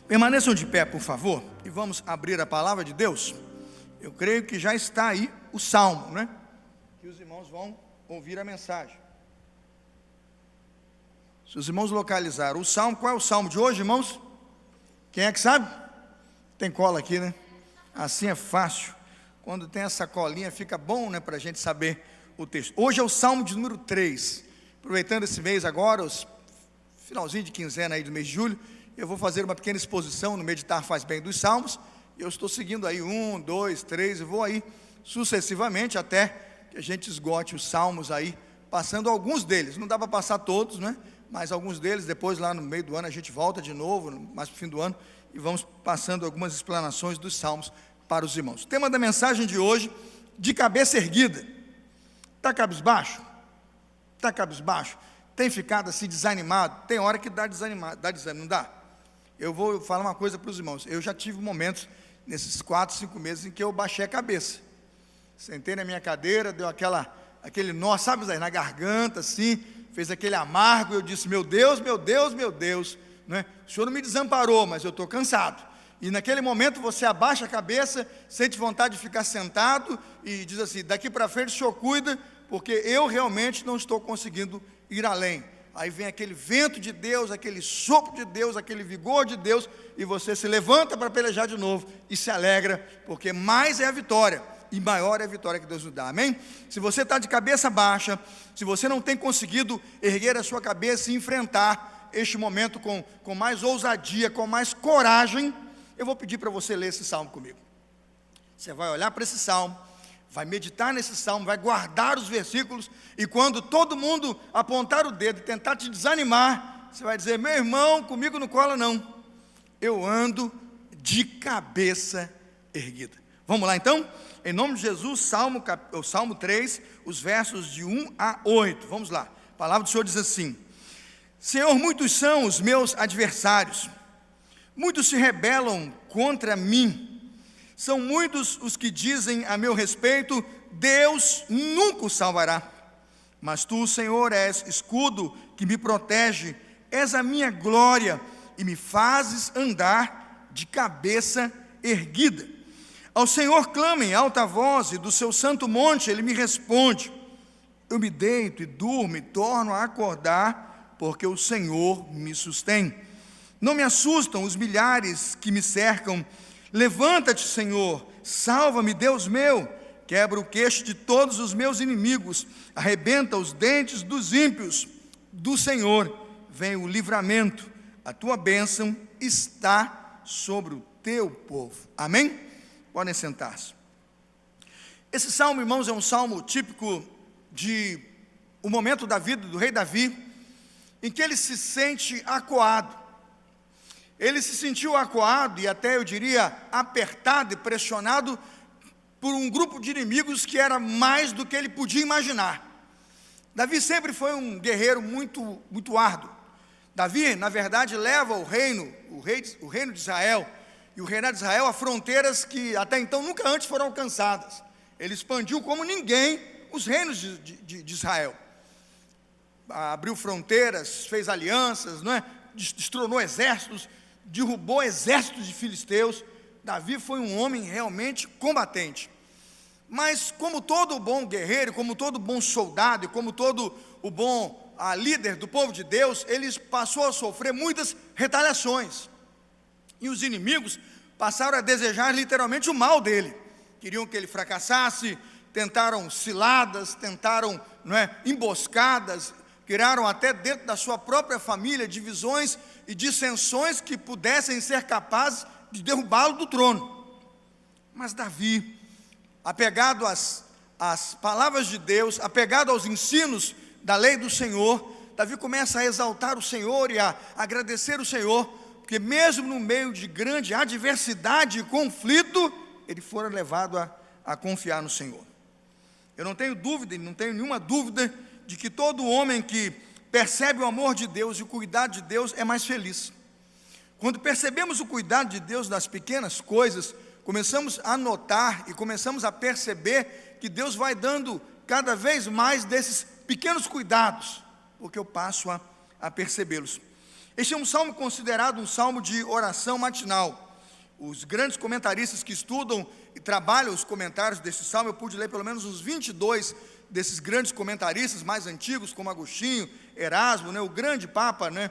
Permaneçam de pé, por favor, e vamos abrir a palavra de Deus. Eu creio que já está aí o Salmo, né? Que os irmãos vão ouvir a mensagem. Se os irmãos localizaram o Salmo, qual é o Salmo de hoje, irmãos? Quem é que sabe? Tem cola aqui, né? Assim é fácil. Quando tem essa colinha, fica bom, né, para a gente saber o texto. Hoje é o Salmo de número 3. Aproveitando esse mês agora, os finalzinho de quinzena aí do mês de julho, eu vou fazer uma pequena exposição no Meditar Faz Bem dos Salmos. Eu estou seguindo aí 1, 2, 3, e vou aí sucessivamente até que a gente esgote os salmos aí, passando alguns deles. Não dá para passar todos, né? Mas alguns deles, depois lá no meio do ano a gente volta de novo, mais para o fim do ano, e vamos passando algumas explanações dos salmos para os irmãos. O tema da mensagem de hoje: de cabeça erguida. Está cabisbaixo? Está cabisbaixo? Tem ficado assim desanimado? Tem hora que dá desanimado, dá desânimo, não dá? Eu vou falar uma coisa para os irmãos. Eu já tive momentos nesses 4, 5 meses em que eu baixei a cabeça. Sentei na minha cadeira, deu aquele nó, sabe, na garganta, assim, fez aquele amargo, e eu disse: meu Deus, meu Deus, meu Deus, né? O Senhor não me desamparou, mas eu estou cansado. E naquele momento você abaixa a cabeça, sente vontade de ficar sentado e diz assim: daqui para frente o Senhor cuida, porque eu realmente não estou conseguindo ir além. Aí vem aquele vento de Deus, aquele sopro de Deus, aquele vigor de Deus, e você se levanta para pelejar de novo e se alegra, porque mais é a vitória e maior é a vitória que Deus nos dá, amém? Se você está de cabeça baixa, se você não tem conseguido erguer a sua cabeça e enfrentar este momento com mais ousadia, com mais coragem, eu vou pedir para você ler esse salmo comigo. Você vai olhar para esse salmo, vai meditar nesse salmo, vai guardar os versículos, e quando todo mundo apontar o dedo e tentar te desanimar, você vai dizer: meu irmão, comigo não cola não, eu ando de cabeça erguida. Vamos lá então? Em nome de Jesus, o Salmo 3, os versos de 1 a 8, vamos lá. A palavra do Senhor diz assim: Senhor, muitos são os meus adversários, muitos se rebelam contra mim. São muitos os que dizem a meu respeito: Deus nunca o salvará. Mas tu, Senhor, és escudo que me protege, és a minha glória e me fazes andar de cabeça erguida. Ao Senhor clamo em alta voz, e do seu santo monte Ele me responde. Eu me deito e durmo e torno a acordar, porque o Senhor me sustém. Não me assustam os milhares que me cercam. Levanta-te, Senhor, salva-me, Deus meu. Quebra o queixo de todos os meus inimigos, arrebenta os dentes dos ímpios. Do Senhor vem o livramento, a tua bênção está sobre o teu povo. Amém? Podem sentar-se. Esse salmo, irmãos, é um salmo típico de um momento da vida do rei Davi, em que ele se sente acuado. Ele se sentiu acuado e até, eu diria, apertado e pressionado por um grupo de inimigos que era mais do que ele podia imaginar. Davi sempre foi um guerreiro muito árduo. Davi, na verdade, leva o reino de Israel, e o reinado de Israel a fronteiras que até então nunca antes foram alcançadas. Ele expandiu como ninguém os reinos de Israel. Abriu fronteiras, fez alianças, não é? Destronou exércitos, derrubou exércitos de filisteus. Davi foi um homem realmente combatente. Mas como todo bom guerreiro, como todo bom soldado, e como todo o bom líder do povo de Deus, ele passou a sofrer muitas retaliações. E os inimigos passaram a desejar literalmente o mal dele. Queriam que ele fracassasse, tentaram ciladas, tentaram, emboscadas, criaram até dentro da sua própria família divisões e dissensões que pudessem ser capazes de derrubá-lo do trono. Mas Davi, apegado às palavras de Deus, apegado aos ensinos da lei do Senhor, Davi começa a exaltar o Senhor e a agradecer o Senhor, porque mesmo no meio de grande adversidade e conflito, ele fora levado a confiar no Senhor. Eu não tenho dúvida, não tenho nenhuma dúvida de que todo homem que percebe o amor de Deus e o cuidado de Deus é mais feliz. Quando percebemos o cuidado de Deus das pequenas coisas, começamos a notar e começamos a perceber que Deus vai dando cada vez mais desses pequenos cuidados, porque eu passo a percebê-los. Este é um salmo considerado um salmo de oração matinal. Os grandes comentaristas que estudam e trabalham os comentários desse salmo, eu pude ler pelo menos uns 22 desses grandes comentaristas mais antigos, como Agostinho, Erasmo, né, o grande Papa, né,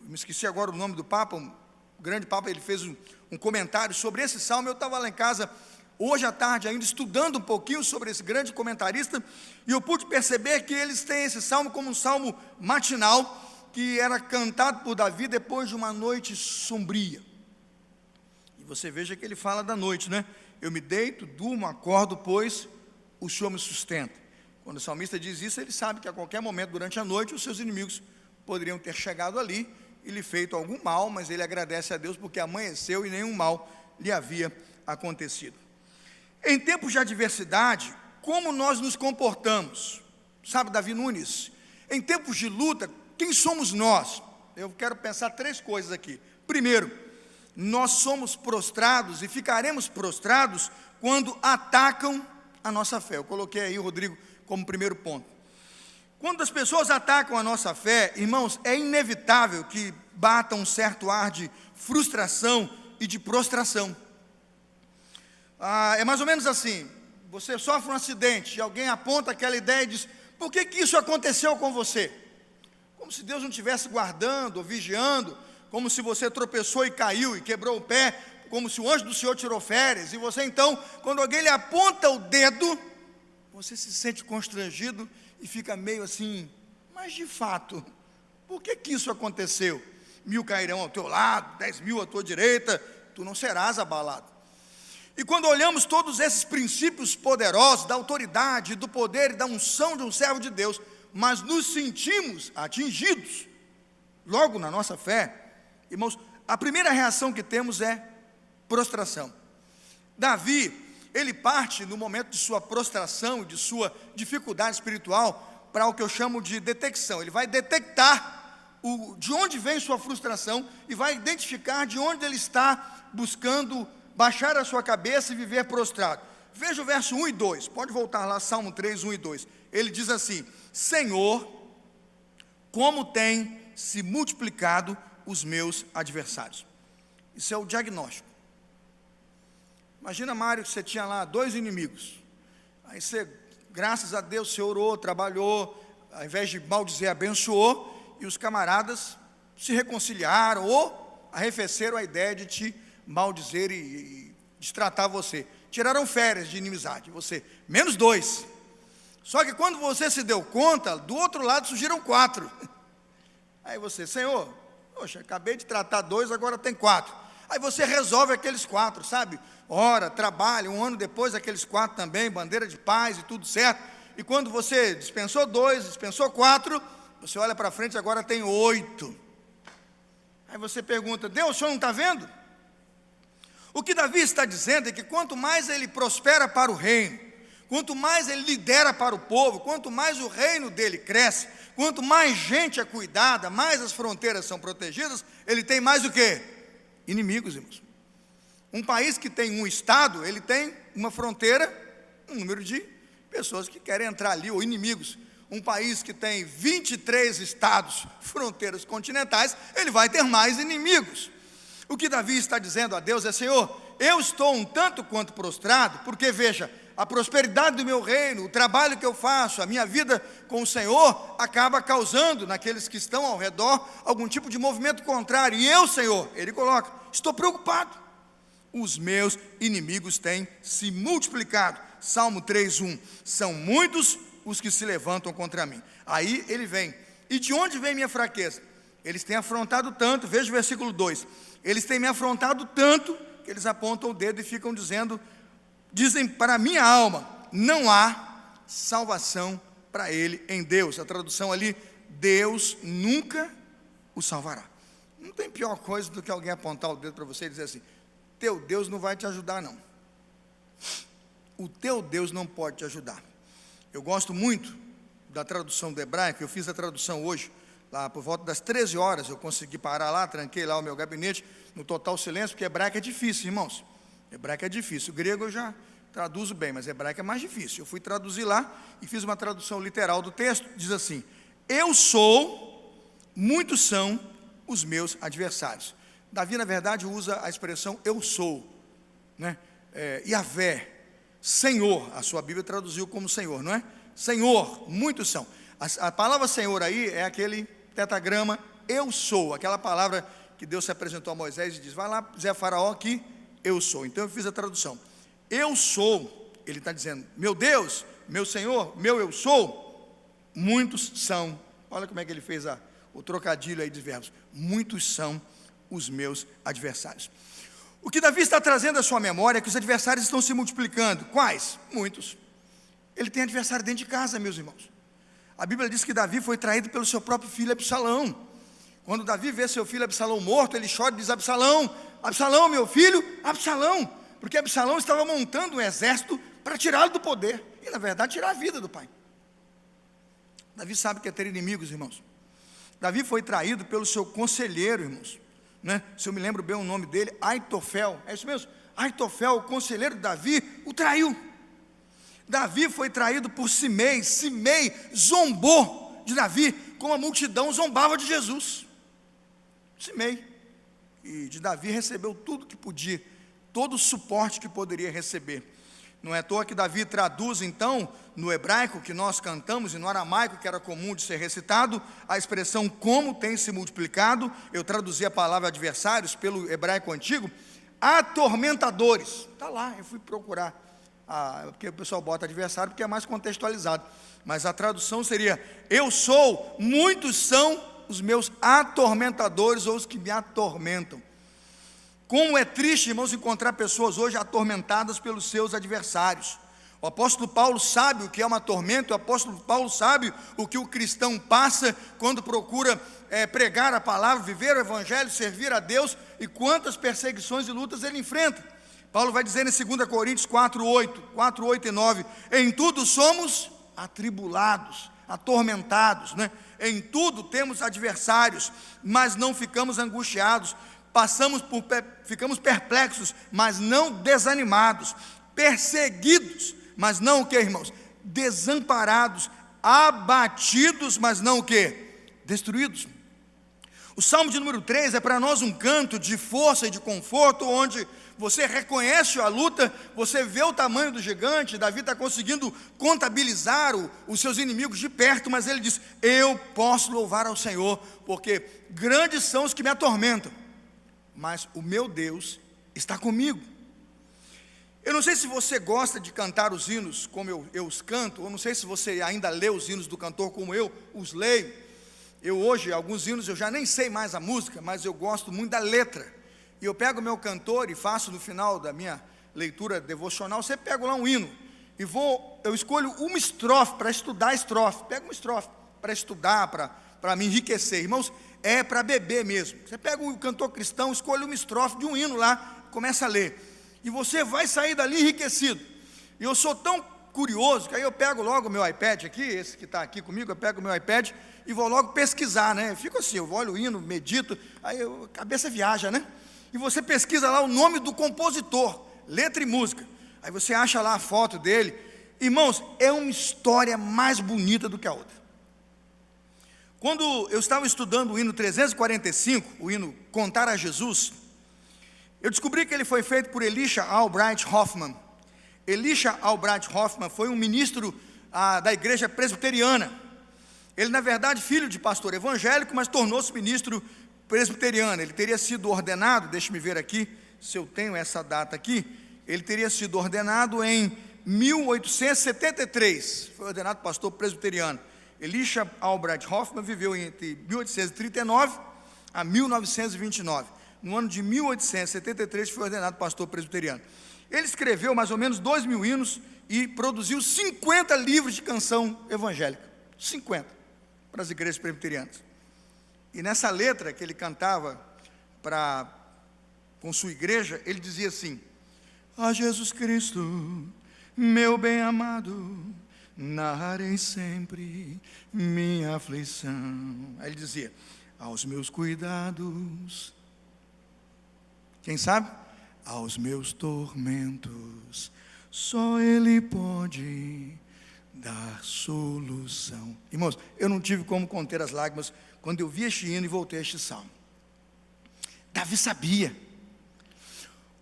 me esqueci agora o nome do Papa, o grande Papa, ele fez um comentário sobre esse salmo. Eu estava lá em casa hoje à tarde ainda estudando um pouquinho sobre esse grande comentarista, e eu pude perceber que eles têm esse salmo como um salmo matinal, que era cantado por Davi depois de uma noite sombria. E você veja que ele fala da noite, né? Eu me deito, durmo, acordo, pois o Senhor me sustenta. Quando o salmista diz isso, ele sabe que a qualquer momento durante a noite os seus inimigos poderiam ter chegado ali e lhe feito algum mal, mas ele agradece a Deus porque amanheceu e nenhum mal lhe havia acontecido. Em tempos de adversidade, como nós nos comportamos? Sabe, Davi Nunes, em tempos de luta, quem somos nós? Eu quero pensar 3 coisas aqui. Primeiro, nós somos prostrados e ficaremos prostrados quando atacam a nossa fé. Eu coloquei aí, Rodrigo, como primeiro ponto. Quando as pessoas atacam a nossa fé, irmãos, é inevitável que bata um certo ar de frustração e de prostração. É mais ou menos assim: você sofre um acidente e alguém aponta aquela ideia e diz: por que isso aconteceu com você? Como se Deus não estivesse guardando ou vigiando, como se você tropeçou e caiu e quebrou o pé, como se o anjo do Senhor tirou férias, e você então, quando alguém lhe aponta o dedo, você se sente constrangido e fica meio assim: mas de fato, por que isso aconteceu? 1000 cairão ao teu lado, 10.000 à tua direita, tu não serás abalado. E quando olhamos todos esses princípios poderosos da autoridade, do poder e da unção de um servo de Deus, mas nos sentimos atingidos logo na nossa fé, irmãos, a primeira reação que temos é prostração. Davi, ele parte no momento de sua prostração, de sua dificuldade espiritual, para o que eu chamo de detecção. Ele vai detectar de onde vem sua frustração e vai identificar de onde ele está buscando baixar a sua cabeça e viver prostrado. Veja o verso 1 e 2, pode voltar lá, Salmo 3, 1 e 2. Ele diz assim: Senhor, como tem se multiplicado os meus adversários. Isso é o diagnóstico. Imagina, Mário, que você tinha lá 2 inimigos. Aí você, graças a Deus, você orou, trabalhou, ao invés de maldizer, abençoou, e os camaradas se reconciliaram ou arrefeceram a ideia de te maldizer e destratar você. Tiraram férias de inimizade. Você, menos 2. Só que quando você se deu conta, do outro lado surgiram 4. Aí você: Senhor, poxa, acabei de tratar 2, agora tem 4. Aí você resolve aqueles 4, sabe? Ora, trabalha, 1 ano depois aqueles 4 também, bandeira de paz e tudo certo. E quando você dispensou 2, dispensou 4, você olha para frente, agora tem 8. Aí você pergunta: Deus, o senhor não está vendo? O que Davi está dizendo é que quanto mais ele prospera para o reino, quanto mais ele lidera para o povo, quanto mais o reino dele cresce, quanto mais gente é cuidada, mais as fronteiras são protegidas, ele tem mais o quê? Inimigos, irmãos. Um país que tem um estado, ele tem uma fronteira, um número de pessoas que querem entrar ali, ou inimigos. Um país que tem 23 estados, fronteiras continentais, ele vai ter mais inimigos. O que Davi está dizendo a Deus é: Senhor, eu estou um tanto quanto prostrado, porque veja, a prosperidade do meu reino, o trabalho que eu faço, a minha vida com o Senhor, acaba causando naqueles que estão ao redor algum tipo de movimento contrário. E eu, Senhor, ele coloca, estou preocupado. Os meus inimigos têm se multiplicado. Salmo 3:1, são muitos os que se levantam contra mim. Aí ele vem: e de onde vem minha fraqueza? Eles têm afrontado tanto, veja o versículo 2, eles têm me afrontado tanto, que eles apontam o dedo e ficam dizem para a minha alma, não há salvação para ele em Deus. A tradução ali, Deus nunca o salvará. Não tem pior coisa do que alguém apontar o dedo para você e dizer assim: teu Deus não vai te ajudar não. O teu Deus não pode te ajudar. Eu gosto muito da tradução do hebraico. Eu fiz a tradução hoje, lá por volta das 13 horas, eu consegui parar lá, tranquei lá o meu gabinete, no total silêncio, porque hebraico é difícil, irmãos. Hebraico é difícil. O grego eu já traduzo bem, mas hebraico é mais difícil. Eu fui traduzir lá e fiz uma tradução literal do texto. Diz assim: eu sou muitos são os meus adversários. Davi, na verdade, usa a expressão eu sou, né? Yahvé, Senhor, a sua Bíblia traduziu como Senhor, não é? Senhor, muitos são. A palavra Senhor aí é aquele tetragrama eu sou, aquela palavra que Deus se apresentou a Moisés e diz, vai lá dizer a Faraó que eu sou. Então eu fiz a tradução. Eu sou, ele está dizendo, meu Deus, meu Senhor, meu eu sou, muitos são. Olha como é que ele fez o trocadilho aí de verbos. Muitos são os meus adversários. O que Davi está trazendo à sua memória é que os adversários estão se multiplicando. Quais? Muitos. Ele tem adversário dentro de casa, meus irmãos. A Bíblia diz que Davi foi traído pelo seu próprio filho Absalão. Quando Davi vê seu filho Absalão morto, ele chora e diz, Absalão, Absalão, meu filho, Absalão. Porque Absalão estava montando um exército para tirá-lo do poder. E na verdade tirar a vida do pai. Davi sabe que é ter inimigos, irmãos. Davi foi traído pelo seu conselheiro, irmãos, né? Se eu me lembro bem o nome dele, Aitofel, é isso mesmo? Aitofel, o conselheiro de Davi, o traiu. Davi foi traído por Simei. Simei zombou de Davi, como a multidão zombava de Jesus. Simei. E de Davi recebeu tudo que podia, todo o suporte que poderia receber. Não é à toa que Davi traduz então, no hebraico que nós cantamos, e no aramaico que era comum de ser recitado, a expressão como tem se multiplicado. Eu traduzi a palavra adversários pelo hebraico antigo, atormentadores. Está lá, eu fui procurar, porque o pessoal bota adversário porque é mais contextualizado, mas a tradução seria, eu sou, muitos são os meus atormentadores, ou os que me atormentam. Como é triste, irmãos, encontrar pessoas hoje atormentadas pelos seus adversários. O apóstolo Paulo sabe o que é uma tormenta, o apóstolo Paulo sabe o que o cristão passa quando procura pregar a palavra, viver o evangelho, servir a Deus, e quantas perseguições e lutas ele enfrenta. Paulo vai dizer em 2 Coríntios 4:8 e 9, em tudo somos atribulados, atormentados, né? Em tudo temos adversários, mas não ficamos angustiados, ficamos perplexos, mas não desanimados, perseguidos, mas não o que, irmãos? Desamparados, abatidos, mas não o que? Destruídos. O Salmo de número 3 é para nós um canto de força e de conforto, onde você reconhece a luta, você vê o tamanho do gigante. Davi está conseguindo contabilizar os seus inimigos de perto, mas ele diz, eu posso louvar ao Senhor, porque grandes são os que me atormentam, mas o meu Deus está comigo. Eu não sei se você gosta de cantar os hinos como eu os canto, ou não sei se você ainda lê os hinos do cantor como eu os leio. Eu hoje, alguns hinos eu já nem sei mais a música, mas eu gosto muito da letra. E eu pego o meu cantor e faço no final da minha leitura devocional, você pega lá um hino, e eu escolho uma estrofe para estudar a estrofe. Pego uma estrofe para estudar, para me enriquecer. Irmãos, é para beber mesmo. Você pega um cantor cristão, escolhe uma estrofe de um hino lá, começa a ler. E você vai sair dali enriquecido. E eu sou tão curioso, que aí eu pego logo o meu iPad aqui, esse que está aqui comigo, eu pego o meu iPad e vou logo pesquisar, né? Eu fico assim, eu olho o hino, medito, aí a cabeça viaja, né? E você pesquisa lá o nome do compositor, letra e música. Aí você acha lá a foto dele. Irmãos, é uma história mais bonita do que a outra. Quando eu estava estudando o hino 345, o hino Contar a Jesus, eu descobri que ele foi feito por Elisha Albright Hoffman. Elisha Albright Hoffman foi um ministro da igreja presbiteriana. Ele, na verdade, filho de pastor evangélico, mas tornou-se ministro presbiteriano. Ele teria sido ordenado, deixe-me ver aqui, se eu tenho essa data aqui, ele teria sido ordenado em 1873, foi ordenado pastor presbiteriano. Elisha Albright Hoffman viveu entre 1839 a 1929. No ano de 1873 foi ordenado pastor presbiteriano. Ele escreveu mais ou menos 2.000 hinos e produziu 50 livros de canção evangélica, 50, para as igrejas presbiterianas. E nessa letra que ele cantava com sua igreja, ele dizia assim: a Jesus Cristo, meu bem amado, narrarei sempre minha aflição. Aí ele dizia: aos meus cuidados, quem sabe? Aos meus tormentos, só Ele pode dar solução. Irmãos, eu não tive como conter as lágrimas quando eu vi este hino e voltei a este salmo. Davi sabia,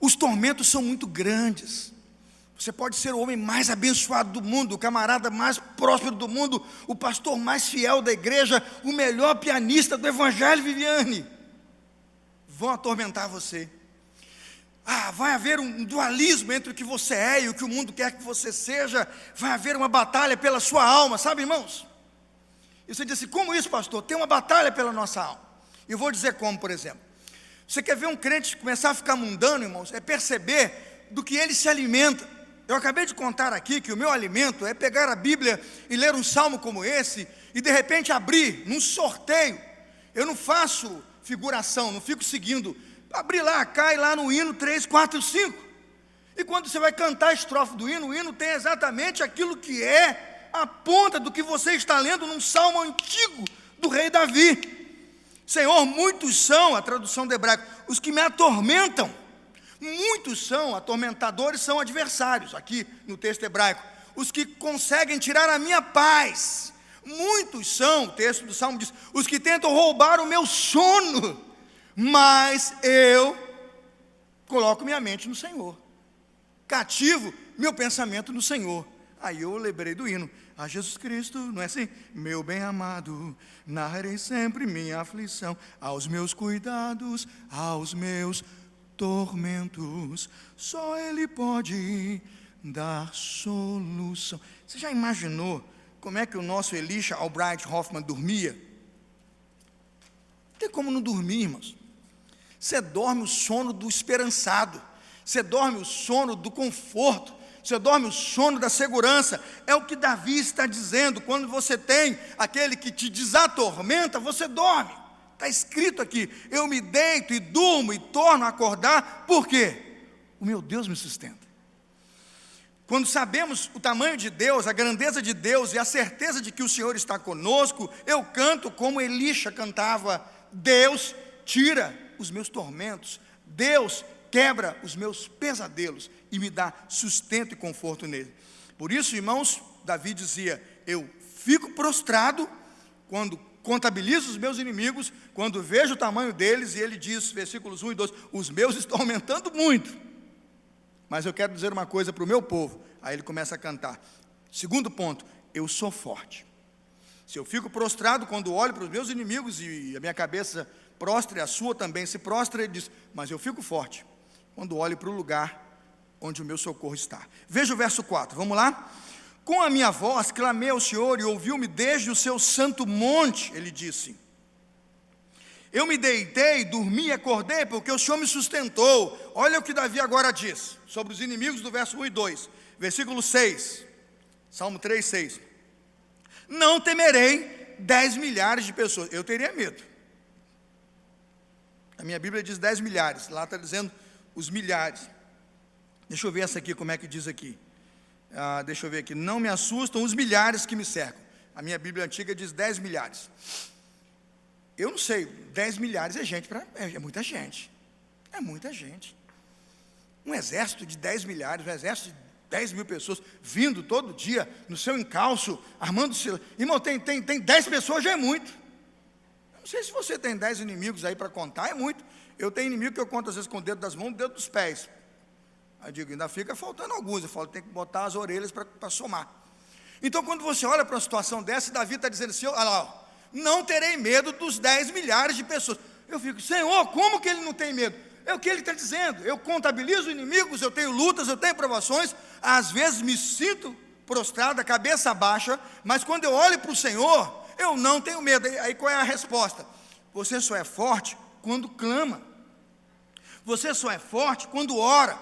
os tormentos são muito grandes. Você pode ser o homem mais abençoado do mundo, o camarada mais próspero do mundo, o pastor mais fiel da igreja, o melhor pianista do evangelho, Viviane. Vão atormentar você. Vai haver um dualismo entre o que você é e o que o mundo quer que você seja. Vai haver uma batalha pela sua alma, sabe, irmãos? E você diz assim, como isso, pastor? Tem uma batalha pela nossa alma. Eu vou dizer como, por exemplo. Você quer ver um crente começar a ficar mundano, irmãos? É perceber do que ele se alimenta. Eu acabei de contar aqui que o meu alimento é pegar a Bíblia e ler um salmo como esse, e de repente abrir num sorteio. Eu não faço figuração, não fico seguindo. Abrir lá, cai lá no hino 3, 4, 5. E quando você vai cantar a estrofe do hino, o hino tem exatamente aquilo que é a ponta do que você está lendo num salmo antigo do rei Davi. Senhor, muitos são, a tradução do hebraico, os que me atormentam. Muitos são, atormentadores são adversários, aqui no texto hebraico, os que conseguem tirar a minha paz. Muitos são, o texto do salmo diz, os que tentam roubar o meu sono, mas eu coloco minha mente no Senhor, cativo meu pensamento no Senhor. Aí eu lembrei do hino, a Jesus Cristo, não é assim? Meu bem amado, narrarei sempre minha aflição, aos meus cuidados, aos meus tormentos, só Ele pode dar solução. Você já imaginou como é que o nosso Elisha Albright Hoffman dormia? Não tem como não dormir, irmãos. Você dorme o sono do esperançado, você dorme o sono do conforto, você dorme o sono da segurança. É o que Davi está dizendo. Quando você tem aquele que te desatormenta, você dorme. Está escrito aqui, eu me deito e durmo e torno a acordar. Por quê? O meu Deus me sustenta. Quando sabemos o tamanho de Deus, a grandeza de Deus e a certeza de que o Senhor está conosco, eu canto como Elisha cantava, Deus tira os meus tormentos, Deus quebra os meus pesadelos e me dá sustento e conforto nele. Por isso, irmãos, Davi dizia, eu fico prostrado quando contabilizo os meus inimigos, quando vejo o tamanho deles, e ele diz, versículos 1 e 2, os meus estão aumentando muito, mas eu quero dizer uma coisa para o meu povo. Aí ele começa a cantar. Segundo ponto, eu sou forte. Se eu fico prostrado quando olho para os meus inimigos, e a minha cabeça prostra, e a sua também se prostra, ele diz, mas eu fico forte quando olho para o lugar onde o meu socorro está. Veja o verso 4, vamos lá? Com a minha voz clamei ao Senhor e ouviu-me desde o seu santo monte, ele disse. Eu me deitei, dormi e acordei, porque o Senhor me sustentou. Olha o que Davi agora diz, sobre os inimigos do verso 1 e 2. Versículo 6, Salmo 3, 6. Não temerei 10 milhares de pessoas. Eu teria medo. A minha Bíblia diz 10 milhares, lá está dizendo os milhares. Deixa eu ver essa aqui, como é que diz aqui. Deixa eu ver aqui, não me assustam os milhares que me cercam. A minha Bíblia antiga diz 10 milhares. Eu não sei, 10 milhares é gente, é muita gente. É muita gente. Um exército de 10 milhares, um exército de 10 mil pessoas, vindo todo dia no seu encalço, armando-se. Irmão, tem 10 pessoas, já é muito. Eu não sei se você tem 10 inimigos aí para contar, é muito. Eu tenho inimigo que eu conto às vezes com o dedo das mãos e o dedo dos pés. Aí eu digo, ainda fica faltando alguns. Eu falo, tem que botar as orelhas para somar. Então, quando você olha para uma situação dessa, Davi está dizendo assim, olha lá, ó, não terei medo dos 10 milhares de pessoas. Eu fico, Senhor, como que ele não tem medo? É o que ele está dizendo. Eu contabilizo inimigos, eu tenho lutas, eu tenho provações. Às vezes me sinto prostrado, a cabeça baixa, mas quando eu olho para o Senhor, eu não tenho medo. Aí qual é a resposta? Você só é forte quando clama. Você só é forte quando ora.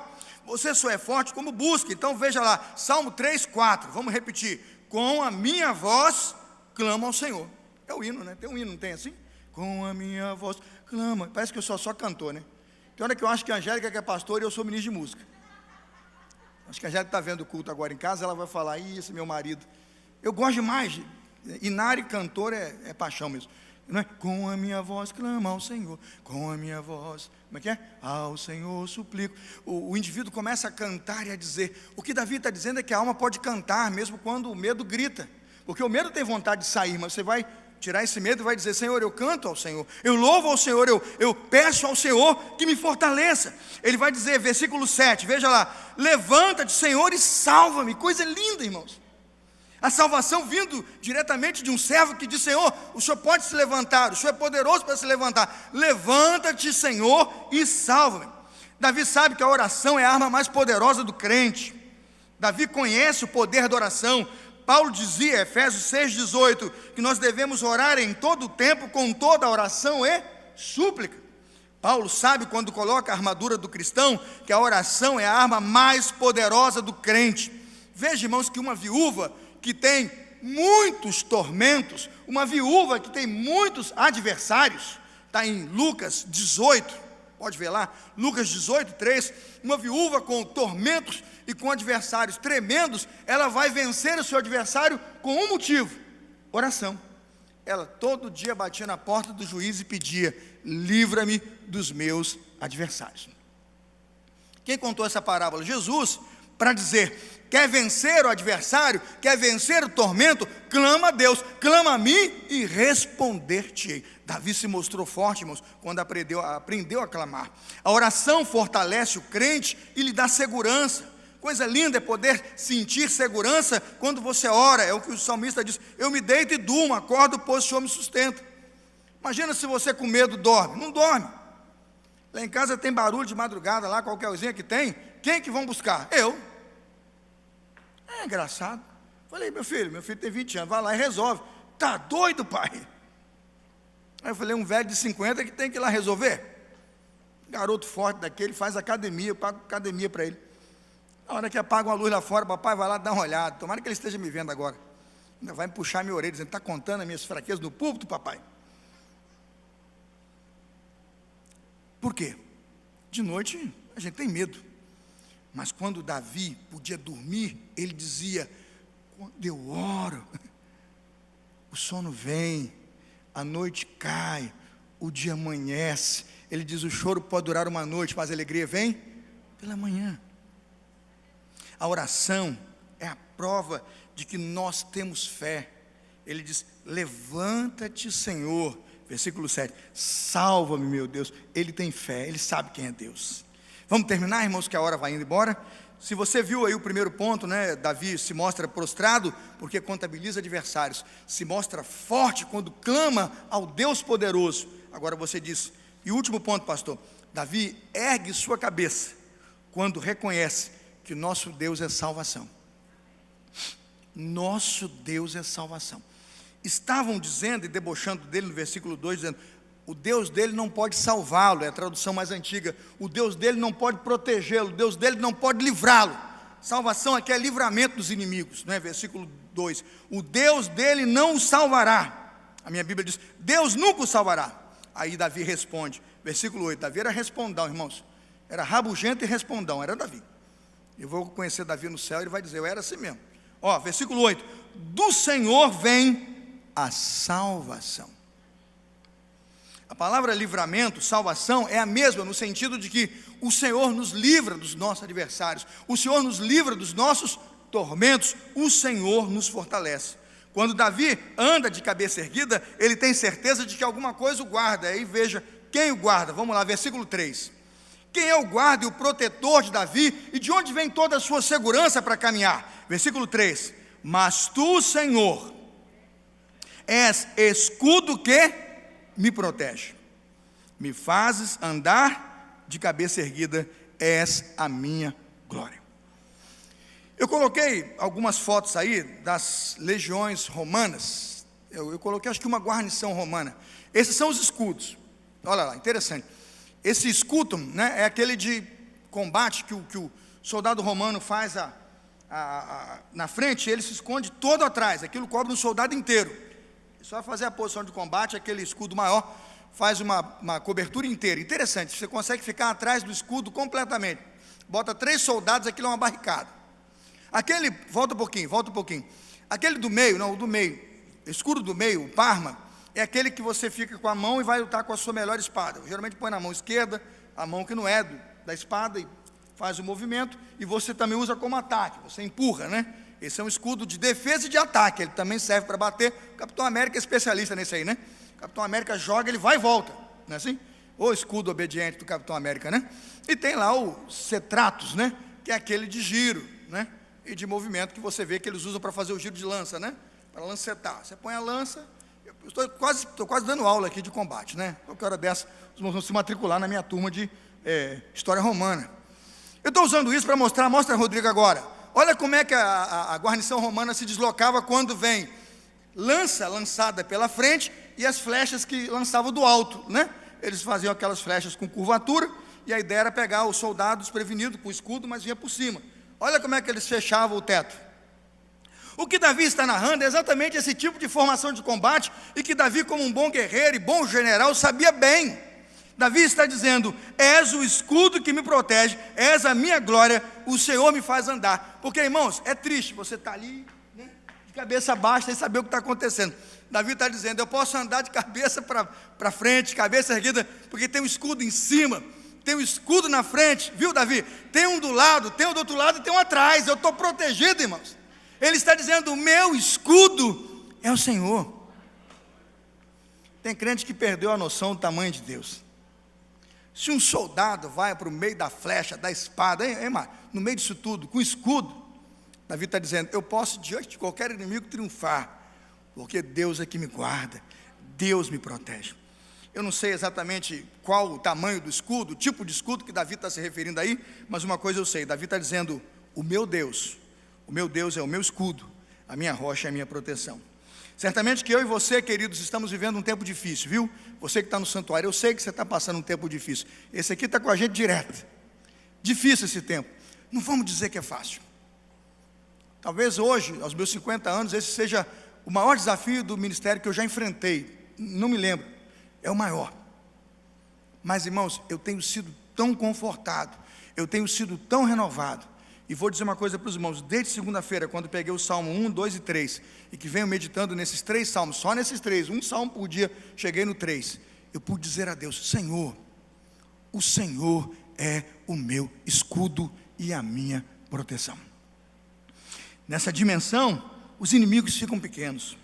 Você só é forte quando busca. Então veja lá, Salmo 3, 4. Vamos repetir. Com a minha voz clamo ao Senhor. É o hino, né? Tem um hino, não tem assim? Com a minha voz clama. Parece que eu sou só cantor, né? Tem hora que eu acho que a Angélica que é pastora e eu sou ministro de música. Acho que a Angélica está vendo o culto agora em casa, ela vai falar, isso, meu marido. Eu gosto demais. Inário cantor é paixão mesmo. Não é? Com a minha voz clama ao Senhor, com a minha voz, como é que é? Ao Senhor suplico. O indivíduo começa a cantar e a dizer. O que Davi está dizendo é que a alma pode cantar, mesmo quando o medo grita. Porque o medo tem vontade de sair, mas você vai tirar esse medo e vai dizer: Senhor, eu canto ao Senhor, eu louvo ao Senhor, eu peço ao Senhor que me fortaleça. Ele vai dizer, versículo 7, veja lá: levanta-te, Senhor, e salva-me. Coisa linda, irmãos. A salvação vindo diretamente de um servo que diz: Senhor, o Senhor pode se levantar, o Senhor é poderoso para se levantar. Levanta-te, Senhor, e salva-me. Davi sabe que a oração é a arma mais poderosa do crente. Davi conhece o poder da oração. Paulo dizia, Efésios 6,18, que nós devemos orar em todo o tempo, com toda a oração e súplica. Paulo sabe, quando coloca a armadura do cristão, que a oração é a arma mais poderosa do crente. Veja, irmãos, que uma viúva que tem muitos tormentos, uma viúva que tem muitos adversários, está em Lucas 18, pode ver lá, Lucas 18, 3, uma viúva com tormentos e com adversários tremendos, ela vai vencer o seu adversário com um motivo: oração. Ela todo dia batia na porta do juiz e pedia: livra-me dos meus adversários. Quem contou essa parábola? Jesus, para dizer: quer vencer o adversário, quer vencer o tormento, clama a Deus, clama a mim e responder-te-ei. Davi se mostrou forte, irmãos, quando aprendeu a clamar. A oração fortalece o crente e lhe dá segurança. Coisa linda é poder sentir segurança quando você ora. É o que o salmista diz: eu me deito e durmo, acordo, pois o Senhor me sustenta. Imagina se você com medo dorme. Não dorme. Lá em casa tem barulho de madrugada, lá qualquer coisinha que tem, quem é que vão buscar? Eu. É engraçado. Falei: meu filho tem 20 anos, vai lá e resolve. Tá doido, pai? Aí eu falei: um velho de 50 que tem que ir lá resolver. Garoto forte daquele, faz academia, eu pago academia para ele. Na hora que apaga uma luz lá fora, papai vai lá dar uma olhada. Tomara que ele esteja me vendo agora. Ainda vai me puxar minha orelha, dizendo: está contando as minhas fraquezas no púlpito, papai? Por quê? De noite a gente tem medo. Mas quando Davi podia dormir, ele dizia: quando eu oro, o sono vem, a noite cai, o dia amanhece. Ele diz: o choro pode durar uma noite, mas a alegria vem pela manhã. A oração é a prova de que nós temos fé. Ele diz: levanta-te, Senhor, versículo 7, salva-me, meu Deus. Ele tem fé, ele sabe quem é Deus. Vamos terminar, irmãos, que a hora vai indo embora. Se você viu aí o primeiro ponto, né? Davi se mostra prostrado porque contabiliza adversários, se mostra forte quando clama ao Deus poderoso. Agora você diz, e o último ponto, pastor: Davi ergue sua cabeça quando reconhece que nosso Deus é salvação. Nosso Deus é salvação. Estavam dizendo e debochando dele no versículo 2, dizendo: o Deus dele não pode salvá-lo, é a tradução mais antiga. O Deus dele não pode protegê-lo, o Deus dele não pode livrá-lo. Salvação aqui é livramento dos inimigos, né? Versículo 2, o Deus dele não o salvará. A minha Bíblia diz: Deus nunca o salvará. Aí Davi responde, versículo 8, Davi era respondão, irmãos, era rabugento e respondão, era Davi. Eu vou conhecer Davi no céu, ele vai dizer: eu era assim mesmo. Ó, versículo 8, do Senhor vem a salvação. A palavra livramento, salvação, é a mesma no sentido de que o Senhor nos livra dos nossos adversários, o Senhor nos livra dos nossos tormentos, o Senhor nos fortalece. Quando Davi anda de cabeça erguida, ele tem certeza de que alguma coisa o guarda. Aí veja, quem o guarda? Vamos lá, versículo 3. Quem é o guarda e o protetor de Davi, e de onde vem toda a sua segurança para caminhar? Versículo 3, mas tu, Senhor, és escudo que me protege, me fazes andar de cabeça erguida, és a minha glória. Eu coloquei algumas fotos aí das legiões romanas, eu coloquei acho que uma guarnição romana. Esses são os escudos, olha lá, interessante. Esse escudo, né, é aquele de combate que o soldado romano faz na frente, ele se esconde todo atrás, aquilo cobre um soldado inteiro. Só fazer a posição de combate, aquele escudo maior faz uma cobertura inteira. Interessante, você consegue ficar atrás do escudo completamente. Bota 3 soldados, aquilo é uma barricada. Aquele, volta um pouquinho. Aquele do meio, não, o do meio, escudo do meio, o parma, é aquele que você fica com a mão e vai lutar com a sua melhor espada. Geralmente põe na mão esquerda, a mão que não é da espada, e faz o movimento, e você também usa como ataque, você empurra, né? Esse é um escudo de defesa e de ataque, ele também serve para bater. O Capitão América é especialista nesse aí, né? O Capitão América joga, ele vai e volta, não é assim? O escudo obediente do Capitão América, né? E tem lá o Cetratos, né? Que é aquele de giro, né? E de movimento que você vê que eles usam para fazer o giro de lança, né? Para lancetar. Você põe a lança. Eu estou quase dando aula aqui de combate, né? Qualquer hora dessa, os irmãos vão se matricular na minha turma de História Romana. Eu estou usando isso para mostrar, mostra, Rodrigo, agora. Olha como é que a guarnição romana se deslocava quando vem lança lançada pela frente e as flechas que lançavam do alto, né? Eles faziam aquelas flechas com curvatura e a ideia era pegar os soldados prevenidos com o escudo, mas vinha por cima. Olha como é que eles fechavam o teto. O que Davi está narrando é exatamente esse tipo de formação de combate e que Davi, como um bom guerreiro e bom general, sabia bem. Davi está dizendo: és o escudo que me protege, és a minha glória, o Senhor me faz andar. Porque, irmãos, é triste você estar ali, né, de cabeça baixa e saber o que está acontecendo. Davi está dizendo: eu posso andar de cabeça para frente, cabeça erguida, porque tem um escudo em cima, tem um escudo na frente, viu, Davi? Tem um do lado, tem um do outro lado e tem um atrás, eu estou protegido, irmãos. Ele está dizendo: o meu escudo é o Senhor. Tem crente que perdeu a noção do tamanho de Deus. Se um soldado vai para o meio da flecha, da espada, no meio disso tudo, com escudo, Davi está dizendo: eu posso diante de qualquer inimigo triunfar, porque Deus é que me guarda, Deus me protege. Eu não sei exatamente qual o tamanho do escudo, o tipo de escudo que Davi está se referindo aí, mas uma coisa eu sei: Davi está dizendo: o meu Deus é o meu escudo, a minha rocha é a minha proteção. Certamente que eu e você, queridos, estamos vivendo um tempo difícil, viu? Você que está no santuário, eu sei que você está passando um tempo difícil. Esse aqui está com a gente direto. Difícil esse tempo. Não vamos dizer que é fácil. Talvez hoje, aos meus 50 anos, esse seja o maior desafio do ministério que eu já enfrentei. Não me lembro. É o maior. Mas, irmãos, eu tenho sido tão confortado, eu tenho sido tão renovado. E vou dizer uma coisa para os irmãos: desde segunda-feira, quando peguei o Salmo 1, 2 e 3, e que venho meditando nesses 3 salmos, só nesses 3, um salmo por dia, cheguei no 3, eu pude dizer a Deus: Senhor, o Senhor é o meu escudo e a minha proteção. Nessa dimensão, os inimigos ficam pequenos,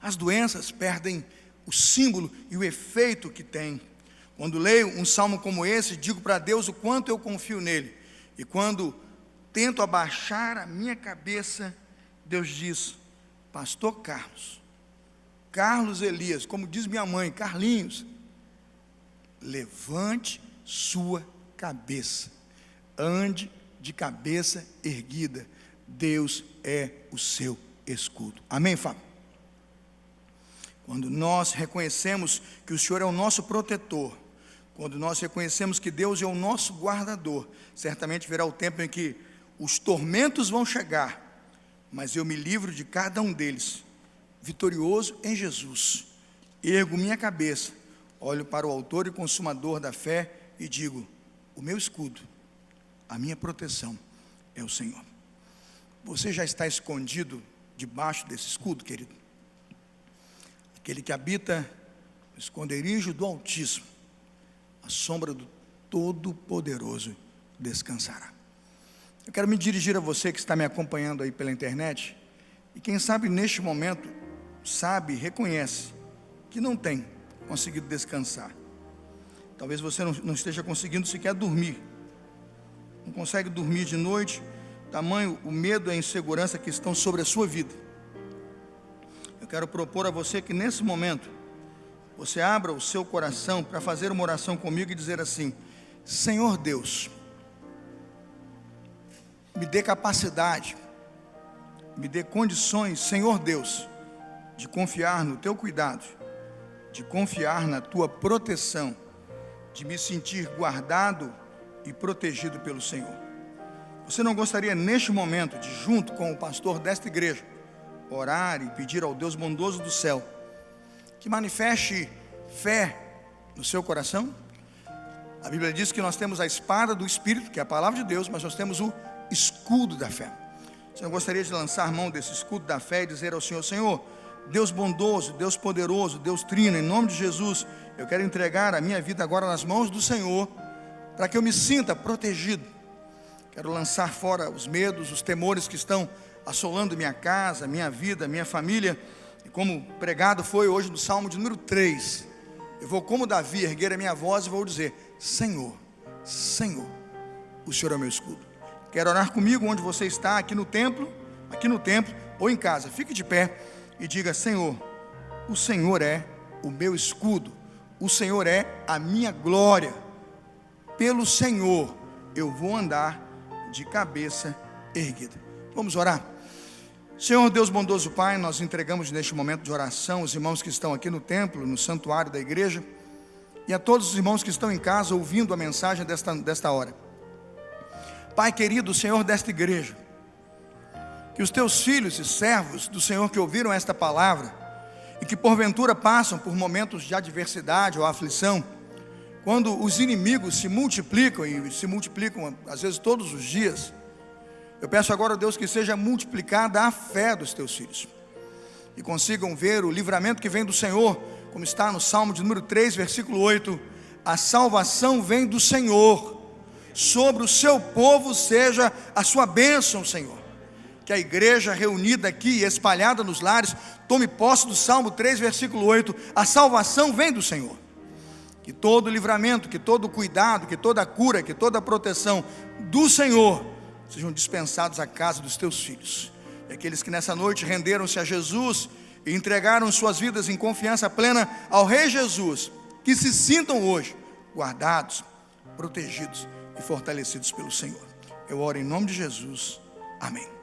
as doenças perdem o símbolo e o efeito que tem. Quando leio um salmo como esse, digo para Deus o quanto eu confio nele, e quando tento abaixar a minha cabeça, Deus diz: pastor Carlos Elias, como diz minha mãe, Carlinhos, levante sua cabeça, ande de cabeça erguida, Deus é o seu escudo. Amém, Fábio? Quando nós reconhecemos que o Senhor é o nosso protetor, quando nós reconhecemos que Deus é o nosso guardador, certamente virá o tempo em que os tormentos vão chegar, mas eu me livro de cada um deles, vitorioso em Jesus. Ergo minha cabeça, olho para o autor e consumador da fé e digo: o meu escudo, a minha proteção é o Senhor. Você já está escondido debaixo desse escudo, querido? Aquele que habita no esconderijo do Altíssimo, a sombra do Todo-Poderoso descansará. Eu quero me dirigir a você que está me acompanhando aí pela internet, e quem sabe neste momento, reconhece que não tem conseguido descansar. Talvez você não esteja conseguindo sequer dormir, não consegue dormir de noite, tamanho o medo e a insegurança que estão sobre a sua vida. Eu quero propor a você que nesse momento, você abra o seu coração para fazer uma oração comigo e dizer assim: Senhor Deus, me dê capacidade, me dê condições, Senhor Deus, de confiar no teu cuidado, de confiar na tua proteção, de me sentir guardado e protegido pelo Senhor. Você não gostaria neste momento de, junto com o pastor desta igreja, orar e pedir ao Deus bondoso do céu que manifeste fé no seu coração? A Bíblia diz que nós temos a espada do Espírito, que é a palavra de Deus, mas nós temos o escudo da fé. Você não gostaria de lançar mão desse escudo da fé e dizer ao Senhor: Senhor, Deus bondoso, Deus poderoso, Deus trino, em nome de Jesus, eu quero entregar a minha vida agora nas mãos do Senhor, para que eu me sinta protegido. Quero lançar fora os medos, os temores que estão assolando minha casa, minha vida, minha família. E como pregado foi hoje no Salmo de número 3, eu vou, como Davi, erguer a minha voz e vou dizer: Senhor, Senhor, o Senhor é o meu escudo. Quero orar comigo onde você está, aqui no templo ou em casa. Fique de pé e diga: Senhor, o Senhor é o meu escudo, o Senhor é a minha glória. Pelo Senhor eu vou andar de cabeça erguida. Vamos orar. Senhor Deus bondoso Pai, nós entregamos neste momento de oração os irmãos que estão aqui no templo, no santuário da igreja, e a todos os irmãos que estão em casa ouvindo a mensagem desta hora. Pai querido, Senhor desta igreja, que os teus filhos e servos do Senhor que ouviram esta palavra e que porventura passam por momentos de adversidade ou aflição, quando os inimigos se multiplicam, e se multiplicam às vezes todos os dias, eu peço agora, Deus, que seja multiplicada a fé dos teus filhos, e consigam ver o livramento que vem do Senhor, como está no Salmo de número 3, versículo 8, a salvação vem do Senhor, sobre o seu povo seja a sua bênção, Senhor. Que a igreja reunida aqui, espalhada nos lares, tome posse do Salmo 3, versículo 8, a salvação vem do Senhor. Que todo livramento, que todo cuidado, que toda cura, que toda proteção do Senhor sejam dispensados à casa dos teus filhos. E aqueles que nessa noite renderam-se a Jesus e entregaram suas vidas em confiança plena ao Rei Jesus, que se sintam hoje guardados, protegidos e fortalecidos pelo Senhor. Eu oro em nome de Jesus. Amém.